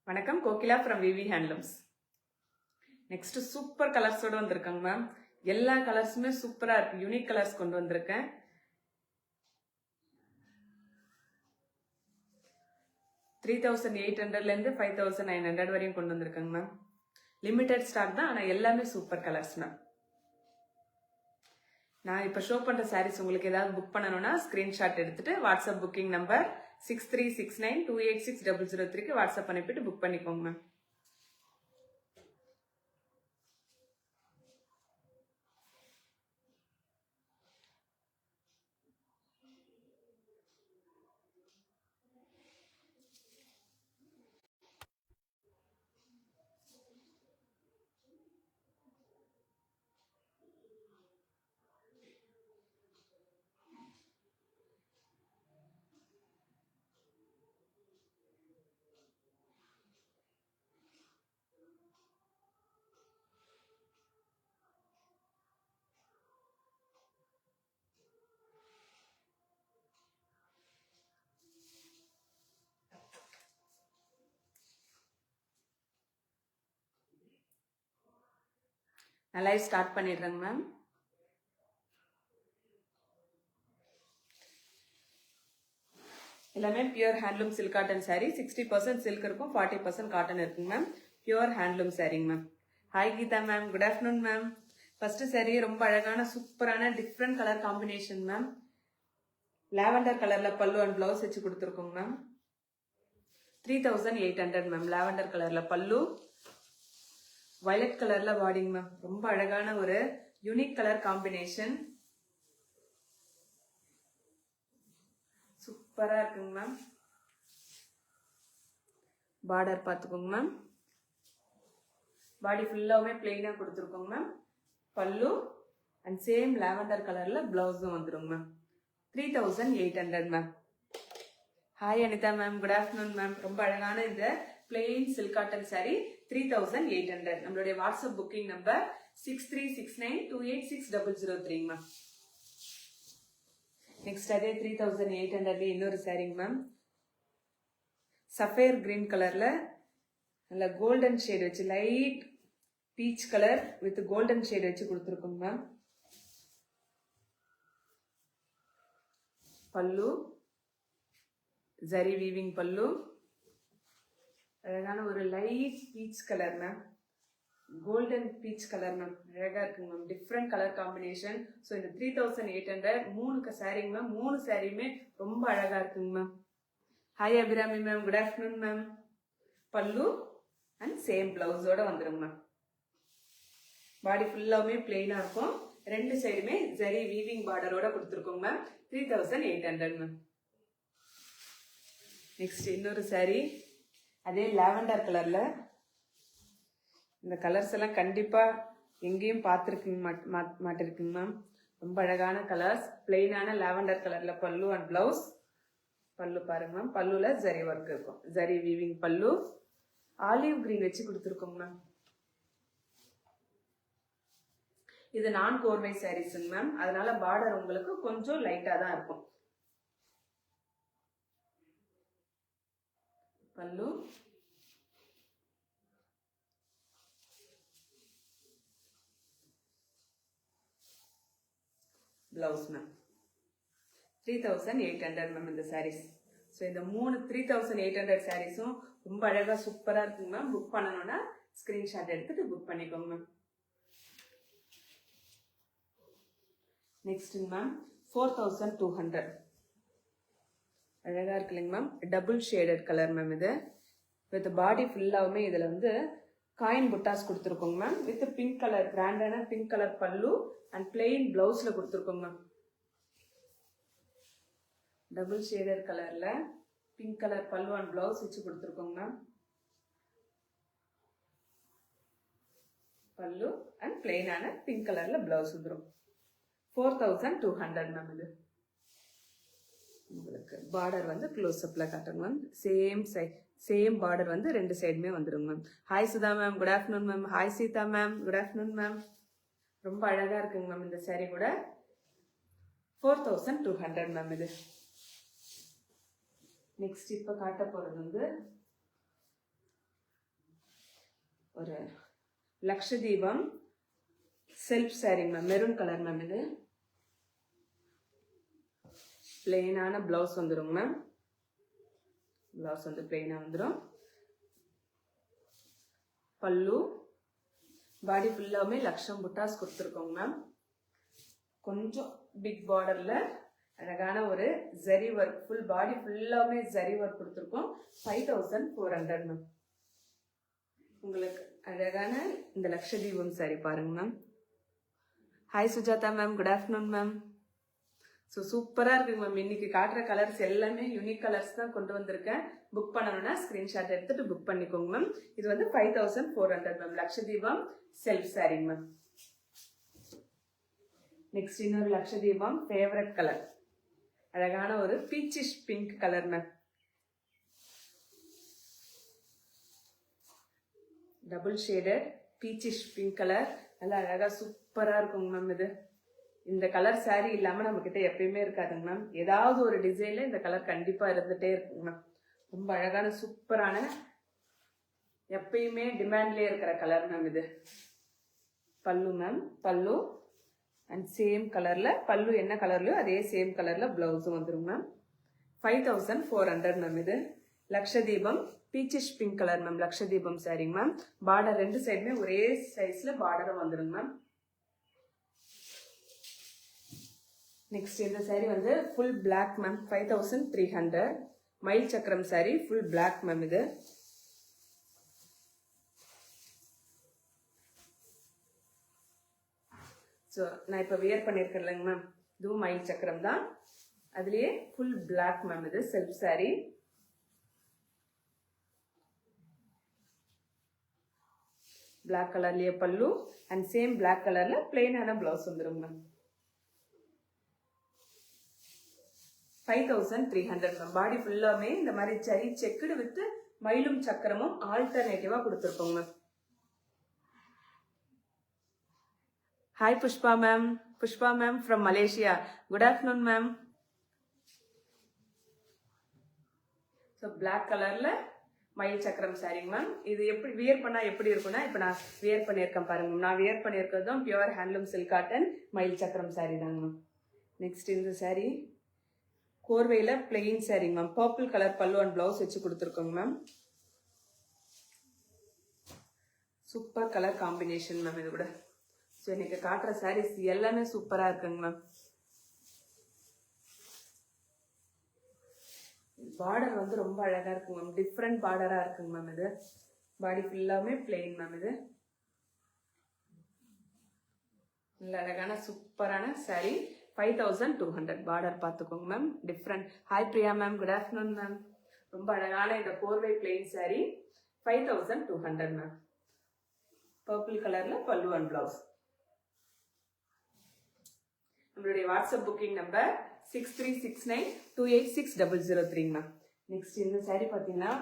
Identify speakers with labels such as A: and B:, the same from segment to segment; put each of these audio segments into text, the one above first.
A: வணக்கம், Kokila from VV handlooms. Next super கலர்ஸோட வந்திருக்காங்க மேம். எல்லா கலர்ஸுமே சூப்பரா இருக்கு. யூனிக் கலர்ஸ் கொண்டு வந்திருக்கேன். 3800 இருந்து 5900 வரையும் கொண்டு வந்திருக்காங்க மேம். லிமிடெட் ஸ்டாக் தான், ஆனா எல்லாமே சூப்பர் கலர்ஸ் மேம். நான் இப்ப ஷோ பண்ற சாரீஸ் உங்களுக்கு ஏதாவது புக் பண்ணணும்னா ஸ்கிரீன்ஷாட் எடுத்துட்டு வாட்ஸ்அப் புக்கிங் நம்பர் 6369286003 வாட்ஸ்அப் அனுப்பிட்டு புக் பண்ணிக்கோங்க மேம். நான் லைவ் ஸ்டார்ட் பண்ணிடுறேங்க மேம். எல்லாமே pure handloom silk cotton sari. 60% silk இருக்கும், 40% காட்டன் இருக்குங்க மேம். பியூர் ஹேண்ட்லூம் சாரீங்க ma'am. Hi Geetha ma'am, good afternoon ma'am. First sari ரொம்ப அழகான சூப்பரான different colour combination ma'am. Lavender கலர்ல பல்லு அண்ட் பிளவுஸ் வச்சு கொடுத்துருக்கோங்க மேம். 3800 மேம். லாவெண்டர் கலர்ல பல்லு, வயலட் கலர்ல பாடிங் மேம். ரொம்ப அழகான ஒரு யூனிக் கலர் காம்பினேஷன், சூப்பரா இருக்குங்க மேம். பார்டர் பார்த்துக்கோங்க மேம். பாடி ஃபுல்லாவுமே பிளெயினா கொடுத்துருக்கோங்க மேம். பல்லு அண்ட் சேம் லாவெண்டர் கலர்ல பிளவுஸும் வந்துருங்க ma'am. 3800 ma'am. Hi Anitha ma'am, good afternoon ma'am. ரொம்ப அழகான இந்த பிளெயின் சில்க் காட்டன் சாரி 3800. நம்மளுடைய WhatsApp booking number 6369286003 ma'am. Next அதே 3800 இன்னொரு சாரிங்க மேம். சஃபேர் கிரீன் கலர்ல நல்ல கோல்டன் ஷேட் வச்சு, light peach colour with golden shade வச்சு கொடுத்துருக்கோங்க மேம். பல்லு ஜரி வீவிங் பல்லு, அழகான ஒரு light peach colour ma'am. Golden peach colour ma'am. அழகா இருக்குங்க ma'am. Different colour combination. So இந்த 3800 மூணு சாரிங்க மேம். மூணு சாரியுமே ரொம்ப அழகா இருக்குங்க ma'am. Hi Abirami ma'am, good afternoon ma'am. பல்லு அண்ட் சேம் பிளவுஸோட வந்துருங்க மேம். பாடி ஃபுல்லாவுமே பிளெயினா இருக்கும். ரெண்டு சைடுமே ஜரி வீவிங் பார்டரோட கொடுத்துருக்கோங்க மேம். 3800 மேம். நெக்ஸ்ட் இன்னொரு சாரி அதே லாவெண்டர் கலர்ல. இந்த கலர்ஸ் எல்லாம் கண்டிப்பா எங்கேயும் பார்த்துருக்குங்க மாட்டிருக்குங்க மேம். ரொம்ப அழகான கலர்ஸ். பிளெயினான லாவெண்டர் கலர்ல பல்லு அண்ட் பிளவுஸ். பல்லு பாருங்க மேம். பல்லுல ஜரி ஒர்க் இருக்கும், ஜரி வீவிங் பல்லு. ஆலிவ் கிரீன் வச்சு கொடுத்துருக்கோங்க மேம். இது நான் கோர்வை சாரீஸ்ங்க மேம். அதனால பார்டர் உங்களுக்கு கொஞ்சம் லைட்டா தான் இருக்கும். பல்லு பிளவுஸ் மேம். 3800 மேம் இந்த சாரீஸ். ஸோ இந்த மூணு 3800 சாரீஸும் ரொம்ப அழகா சூப்பரா இருக்குங்க மேம். புக் பண்ணணும்னா ஸ்கிரீன்ஷாட் எடுத்துட்டு புக் பண்ணிக்கோங்க மேம். Next ma'am 4200. அழகா இருக்கு இல்லைங்க ma'am. Double shaded colour ma'am. இது வித் பாடி ஃபுல்லாவுமே இதுல வந்து காயின் புட்டாஸ் கொடுத்துருக்கோங்க மேம். வித் பிங்க் கலர், கிராண்டான பிங்க் கலர் பல்லு அண்ட் பிளெயின் பிளவுஸ்ல கொடுத்துருக்கோங்க மேம். டபுள் ஷேடர் கலர்ல பிங்க் கலர் பல்லு அண்ட் பிளவுஸ் வச்சு கொடுத்துருக்கோங்க மேம். பல்லு அண்ட் பிளெயினான பிங்க் கலர்ல பிளவுஸ் வந்துடும். 4200 மேம். இது உங்களுக்கு பார்டர் வந்து க்ளோஸ் அப்ல காட்டுங்க மேம். சேம் பார்டர் வந்து ரெண்டு சைடுமே வந்துருங்க ma'am. Hi Sudha ma'am, good afternoon ma'am. Hi Seetha ma'am, good afternoon ma'am. ரொம்ப அழகா இருக்குங்க மேம் இந்த சாரி கூட. 4200 மேம். இது நெக்ஸ்ட் இப்ப காட்ட போறது வந்து ஒரு Lakshadeepam self sari ma'am, maroon colour ma'am. இது பிளெயினான பிளவுஸ் வந்துடும் மேம். பிளவுஸ் வந்து பிளெயினா வந்துடும். பல்லு பாடி ஃபுல்லாமே லக்ஷம் புட்டாஸ் கொடுத்துருக்கோங்க மேம். கொஞ்சம் பிக் பார்டர்ல அழகான ஒரு ஜரி ஒர்க், ஃபுல் பாடி ஃபுல்லாமே ஜரி ஒர்க் கொடுத்துருக்கோம். 5400 மேம். உங்களுக்கு அழகான இந்த லக்ஷதீபம் சாரி பாருங்க ma'am. Hi Sujatha ma'am, good afternoon ma'am. So சூப்பராக இருக்குங்க மேம். இன்னைக்கு காட்டுற கலர்ஸ் எல்லாமே யூனிக் கலர்ஸ் தான் கொண்டு வந்திருக்கேன். புக் பண்ணணும்னா ஸ்கிரீன்ஷாட் எடுத்துட்டு புக் பண்ணிக்கோங்க மேம். இது வந்து 5400 ma'am. Lakshadeepam self sari ma'am. Next இன்னொரு லக்ஷதீபம் ஃபேவரட் கலர், அழகான ஒரு peachish pink colour ma'am. Double shaded peachish pink colour, நல்லா அழகா சூப்பரா இருக்குங்க மேம். இது இந்த கலர் சாரி இல்லாம நம்ம கிட்ட எப்பயுமே இருக்காதுங்க மேம். ஏதாவது ஒரு டிசைன்ல இந்த கலர் கண்டிப்பா இருந்துட்டே இருக்குங்க மேம். ரொம்ப அழகான சூப்பரான எப்பயுமே டிமாண்ட்லயே இருக்கிற கலர் மேம். இது பல்லு மேம். பல்லு அண்ட் சேம் கலர்ல, பல்லு என்ன கலர்லயோ அதே சேம் கலர்ல பிளவுஸும் வந்துடும் மேம். 5400 மேம். இது லக்ஷதீபம் பீச்சிஷ் பிங்க் கலர் மேம். லக்ஷதீபம் சாரிங்க மேம். பார்டர் ரெண்டு சைடுமே ஒரே சைஸ்ல பார்டரும் வந்துடும் மேம். நெக்ஸ்ட் இந்த சாரி வந்து ஃபுல் பிளாக் மேம். 5300 மயில் சக்கரம் சாரி, ஃபுல் பிளாக் மேம். இது ஸோ நான் இப்போ வியர் பண்ணியிருக்கேன் இல்லைங்க மேம், இதுவும் மயில் சக்கரம் தான். அதுலேயே ஃபுல் பிளாக் மேம். இது செல்ஃப் சாரி. பிளாக் கலர்லயே பல்லு அண்ட் சேம் பிளாக் கலர்ல பிளெயினான பிளவுஸ் வந்துடும் மேம். 5300 மேம். பாடி ஃபுல்லாமே இந்த மாதிரி சரி செக்குடு வித் மயிலும் சக்கரமும் ஆல்டர்னேட்டிவா கொடுத்துருக்கோங்க ma'am. Hi Pushpa ma'am. Pushpa ma'am from Malaysia. Good afternoon ma'am. So black கலர்ல மயில் சக்கரம் சாரிங்க மேம். இது எப்படி வியர் பண்ணா எப்படி இருக்கும்னா, இப்போ நான் வியர் பண்ணியிருக்கேன் பாருங்க. நான் வியர் பண்ணியிருக்கிறதும் பியூர் ஹேண்ட்லூம் சில்க் காட்டன் மயில் சக்கரம் சாரி தாங்க மேம். நெக்ஸ்ட் இந்த சாரி கோர்வையில பிளெயின் சாரிங்க மேம். பர்பிள் கலர் பல்லு அண்ட் பிளவுஸ் வச்சு கொடுத்துருக்கோங்க ma'am. Super colour combination ma'am. இது கூட ஸோ இன்னைக்கு காட்டுற சாரீஸ் எல்லாமே சூப்பரா இருக்குங்க மேம். பார்டர் வந்து ரொம்ப அழகா இருக்குங்க மேம். டிஃப்ரெண்ட் பார்டரா இருக்குங்க மேம். இது பாடி ஃபுல்லாமே பிளெயின் மேம். இது நல்ல அழகான சூப்பரான சாரி. 5200 பார்டர் பார்த்துக்கோங்க ma'am. Different. Hi Priya ma'am, good afternoon ma'am. ரொம்ப அழகான இந்த கோர்வை பிளெயின் சாரி 5200 மேம். பர்பிள் கலர்ல பல்லு அண்ட் பிளவுஸ். நம்மளுடைய WhatsApp booking number 6369286003 ma'am. Next இந்த சாரி பார்த்தீங்கன்னா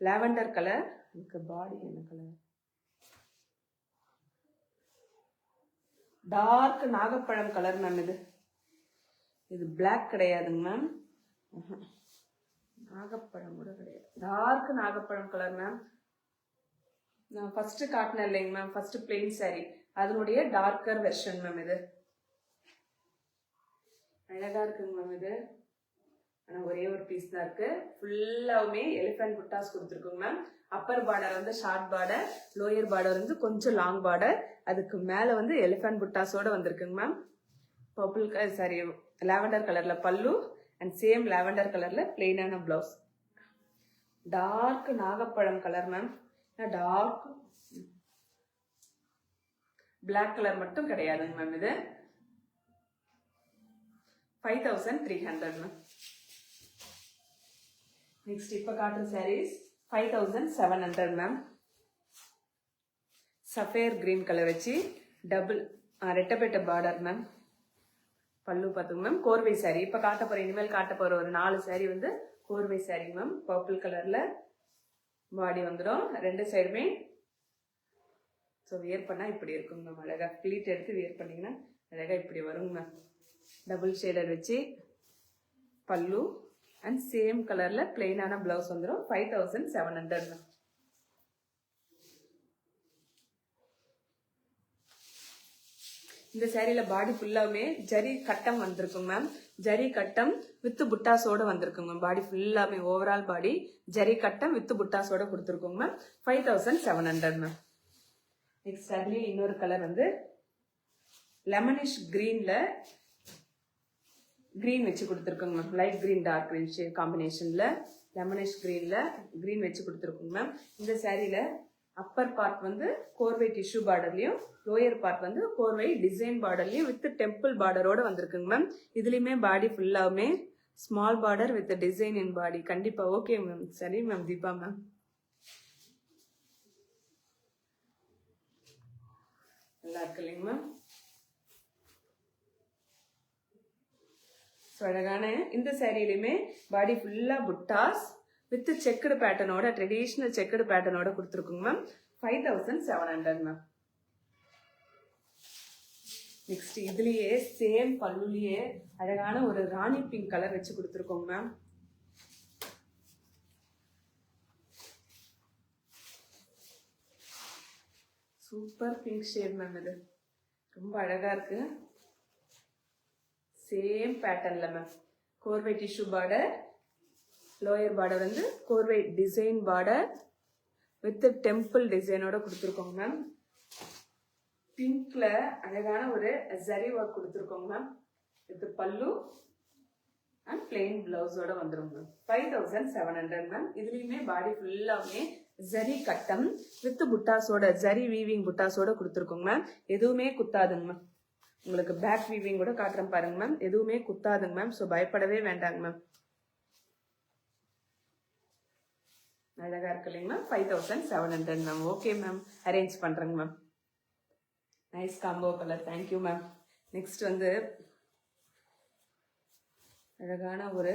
A: லாவெண்டர் கலர். எனக்கு பாடி என்ன கலர்? டார்க் நாகப்பழம் கலர் மேம். இது பிளாக் கிடையாதுங்க மேம். நாகப்பழம் கூட கிடையாது, டார்க் நாகப்பழம் கலர் மேம். நான் ஃபர்ஸ்ட் காட்டினேன் இல்லைங்க மேம், ஃபர்ஸ்ட் பிளெயின் சாரி, அதனுடைய டார்க்கர் வெர்ஷன் மேம். இது அழகா இருக்குங்க மேம். இது ஆனால் ஒரே ஒரு பீஸ் தான் இருக்கு. ஃபுல்லாவுமே எலிஃபென்ட் புட்டாஸ் கொடுத்துருக்குங்க மேம். அப்பர் பார்டர் வந்து ஷார்ட் பார்டர், லோயர் பார்டர் வந்து கொஞ்சம் லாங் பார்டர், அதுக்கு மேலே வந்து எலிஃபென்ட் புட்டாஸோட வந்திருக்குங்க மேம். பர்பிள் சாரி லாவெண்டர் கலர்ல பல்லு அண்ட் சேம் லாவெண்டர் கலர்ல பிளெயினான பிளவுஸ். டார்க் நாகப்பழம் colour ma'am. Dark black colour மட்டும் கிடையாதுங்க மேம். இது 5300 மேம். நெக்ஸ்ட் இப்ப காட்டுற saris 5700 ma'am. Sapphire green colour வச்சு டபுள் ரெட்டப்பேட்ட பார்டர் மேம். பல்லு பார்த்துங்க மேம். கோர்வை சாரி இப்ப காட்ட போற, இனிமேல் காட்ட போற ஒரு 4 சாரி வந்து கோர்வை சாரி மேம். பர்பிள் கலர்ல பாடி வந்துடும் ரெண்டு சைடுமே. ஸோ வியர் பண்ணா இப்படி இருக்குங்க மேம். அழகா ப்ளீட் எடுத்து வியர் பண்ணீங்கன்னா அழகா இப்படி வருங்க மேம். டபுள் ஷேடர் வச்சு பல்லு அண்ட் சேம் கலர்ல பிளெயினான பிளவுஸ் வந்துடும். 5700 மேம். இந்த சாரியில பாடி ஃபுல்லாவுமே ஜரி கட்டம் வந்திருக்கும் மேம். ஜரி கட்டம் வித் புட்டாஸோட வந்திருக்குங்க மேம். பாடி ஃபுல்லாமே ஓவரால் பாடி ஜரி கட்டம் வித் புட்டாஸோட கொடுத்துருக்கோங்க மேம். 5700 மேம். நெக்ஸ்ட் அதுலயே இன்னொரு கலர் வந்து லெமனிஷ் கிரீன்ல கிரீன் வச்சு கொடுத்துருக்கோங்க ma'am. Light green dark green shade காம்பினேஷன்ல லெமனிஷ் கிரீன்ல கிரீன் வச்சு கொடுத்துருக்கோங்க மேம். இந்த சாரியில அப்பர் பார்ட் வந்து கோர்வை டிஷ்யூ பார்டர்லயும் லோயர் பார்ட் வந்து கோர்வை டிசைன் பார்டர்லயும் வித் டெம்பிள் பார்டரோட வந்திருக்குங்க மேம். இதுலயுமே பாடி ஃபுல்லாவுமே ஸ்மால் பார்டர் வித் டிசைன் இன் பாடி. கண்டிப்பா ஓகே மேம். சரி மேம் தீபா மேம். நல்லா இருக்கு இல்லைங்க மேம். அழகான இந்த சாரியிலுமே பாடி ஃபுல்லா புட்டாஸ் வித் செக்குடு பேட்டர்னோட ட்ரெடிஷனல் செக்குடு பேட்டர்னோட கொடுத்துருக்குங்க மேம். 5700 மேம். நெக்ஸ்ட் இதுலயே சேம் பல்லுலயே அழகான ஒரு ராணி பிங்க் கலர் வச்சு கொடுத்துருக்கோங்க ma'am. Super pink shade ma'am. இது ரொம்ப அழகா இருக்கு. சேம் பேட்டர்ன்ல மேம். கோர்வை டிஷ்யூ பார்டர், லோயர் பார்டர் வந்து கோர்வை டிசைன் பார்டர் வித் டெம்பிள் டிசைனோட கொடுத்துருக்கோங்க மேம். பிங்க்ல அழகான ஒரு ஜரி ஒர்க் கொடுத்துருக்கோங்க மேம். வித் பல்லு அண்ட் பிளெயின் பிளவுஸோட வந்துடும் மேம். 5700 மேம். இதுலயுமே பாடி ஃபுல்லாமே ஜரி கட்டம் வித் புட்டாஸோட ஜரி வீவிங் புட்டாஸோட கொடுத்துருக்கோங்க மேம். எதுவுமே குத்தாதுங்க மேம். உங்களுக்கு பேக் வீவிங் கூட காட்டுறேன் பாருங்க மேம். எதுவுமே குத்தாதுங்க மேம். ஸோ பயப்படவே வேண்டாங்க மேம். அழகா இருக்கு இல்லைங்க ma'am. 5700 ma'am. Okay ma'am, arrange பண்றேங்க ma'am. Nice combo colour. Thank you ma'am. Next வந்து அழகான ஒரு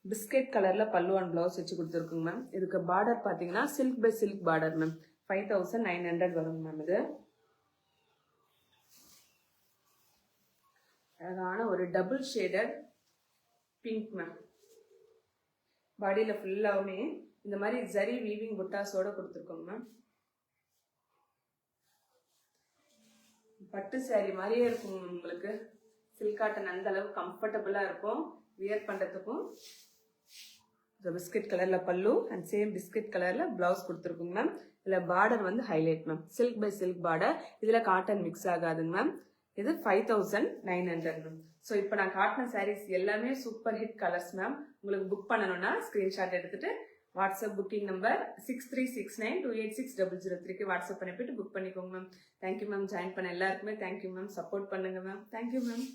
A: பிஸ்கெட் கலர்ல பல்லு அண்ட் பிளவுஸ் வச்சு கொடுத்துருக்குங்க மேம். இதுக்கு பார்டர் பாத்தீங்கன்னா silk by silk border ma'am. 5900 வருங்க மேம். இது அழகான ஒரு டபுள் ஷேடட் பிங்க் மேம். பாடியில ஃபுல்லாவுமே இந்த மாதிரி ஜரி வீவிங் புட்டாஸோட கொடுத்துருக்கோங்க மேம். பட்டு சாரி மாதிரியே இருக்கும் உங்களுக்கு. சில்க் காட்டன் அந்த அளவு கம்ஃபர்டபுளா இருக்கும் வியர் பண்றதுக்கும். பிஸ்கட் கலர்ல பல்லு அண்ட் சேம் பிஸ்கட் கலர்ல பிளவுஸ் கொடுத்துருக்குங்க மேம். இதுல பார்டர் வந்து highlight ma'am. Silk by silk border. இதுல காட்டன் மிக்ஸ் ஆகாதுங்க மேம். இது 5900 மேம். ஸோ இப்போ நான் காட்டின சாரீஸ் எல்லாமே சூப்பர் ஹிட் கலர்ஸ் மேம். உங்களுக்கு புக் பண்ணணும்னா ஸ்கிரீன்ஷாட் எடுத்துட்டு வாட்ஸ்அப் புக்கிங் நம்பர் 6369286003 வாட்ஸ்அப் பண்ணிட்டு புக் பண்ணிக்கோங்க மேம். Thank you ma'am. ஜாயின் பண்ண எல்லாருக்குமே தேங்க்யூ மேம். சப்போர்ட் பண்ணுங்க மேம். Thank you ma'am.